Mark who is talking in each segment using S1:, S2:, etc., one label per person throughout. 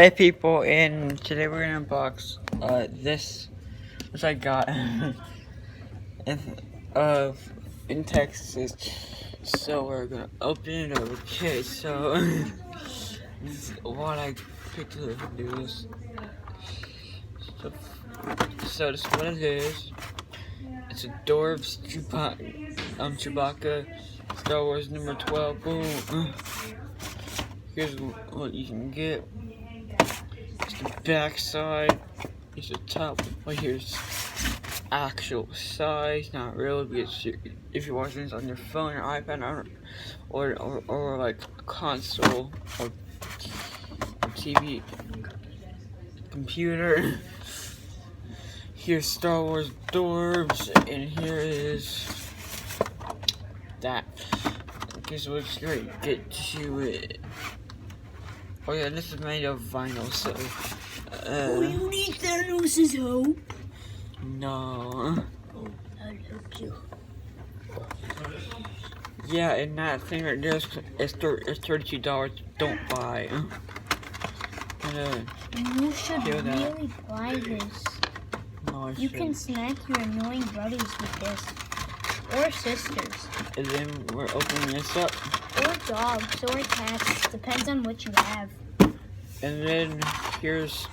S1: Hey people, and today we're gonna unbox this which I got in Texas. So we're gonna open it up. Okay, so this is what I picked to do this. So this is what it is. It's a Dorbs Chewbacca Star Wars number 12. Boom. Here's what you can get. It's the back side. It's the top. Well, here's actual size. Not really, because if you're watching this on your phone or iPad or like a console or TV, computer. Here's Star Wars Dorbs, and here is that. Okay, so let's get to it. Oh yeah, this is made of vinyl, so
S2: you need Thanos' hope?
S1: No.
S2: Oh, I love you.
S1: Yeah, and that thing right there is $32. Don't buy.
S2: You should really buy this.
S1: No, I
S2: you can snack your annoying buddies with this. Or sisters.
S1: And then we're opening this up.
S2: Or dogs, or cats. Depends on what you have.
S1: And then here's...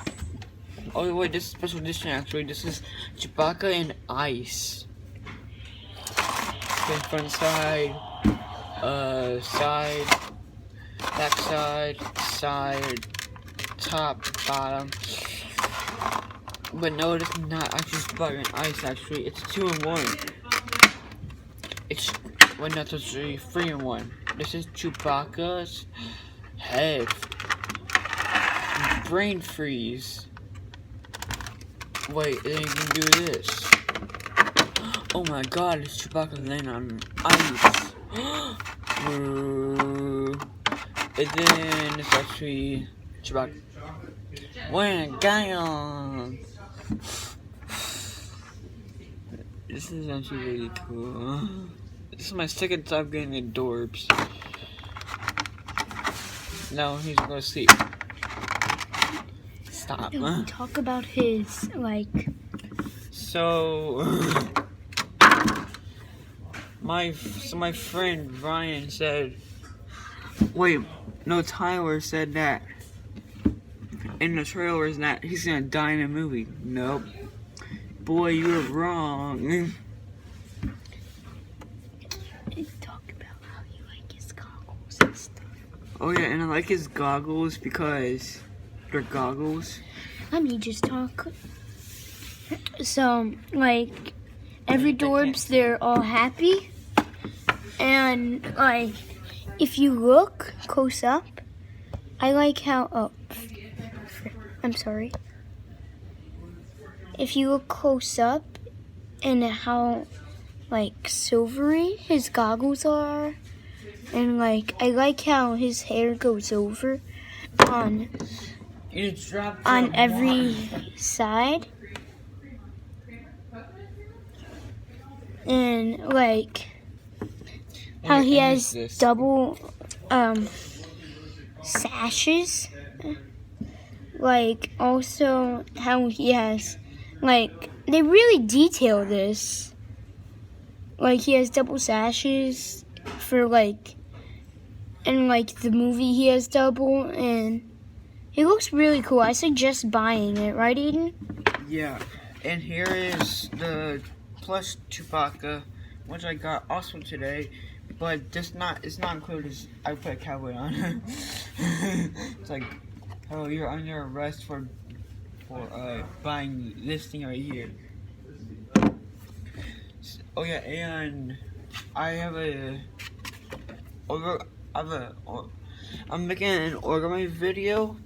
S1: Oh wait, this is special edition actually. This is Chewbacca and Ice. Then front side, side, back side, top, bottom. But no, it is not actually Chewbacca and Ice actually. It's 2 in 1. It's, well, not actually 3 in 1. This is Chewbacca's head. Brain freeze. Wait, then you can do this. Oh my god, it's Chewbacca laying on ice. And then it's actually Chewbacca. When a guy on. This is actually really cool. This is my second time getting the Dorbs. Now he's gonna sleep. Stop.
S2: Talk about his, like...
S1: So my friend Ryan said, wait, no, Tyler said that in the trailers that he's gonna die in a movie. Nope. Boy, you were wrong.
S2: Talk about how you like his goggles and stuff.
S1: Oh yeah, and I like his goggles because they're goggles.
S2: Let me just talk. So, like, every Dorbs, they're all happy. And, like, if you look close up, I like how, I'm sorry. If you look close up and how, like, silvery his goggles are, and, like, I like how his hair goes over on every side. And, like, how he has double sashes. Like, also how he has, like, they really detail this. Like, he has double sashes for, like, in, like, the movie he has double, and it looks really cool. I suggest buying it, right, Eden?
S1: Yeah, and here is the plush Chewbacca, which I got also today, but it's not included. I put a cowboy on. It's like, oh, you're under arrest for buying this thing right here. Oh yeah, and I'm making an origami video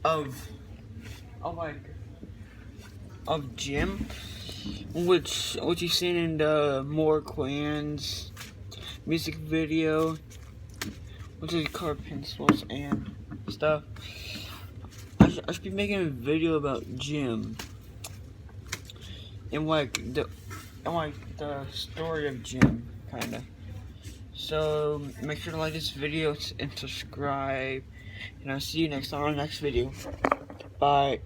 S1: of Jim, which you've seen in the More Queen's music video, which is colored pencils and stuff. I should be making a video about Jim and like the story of Jim, kinda. So make sure to like this video and subscribe. and I'll see you next on our next video. Bye.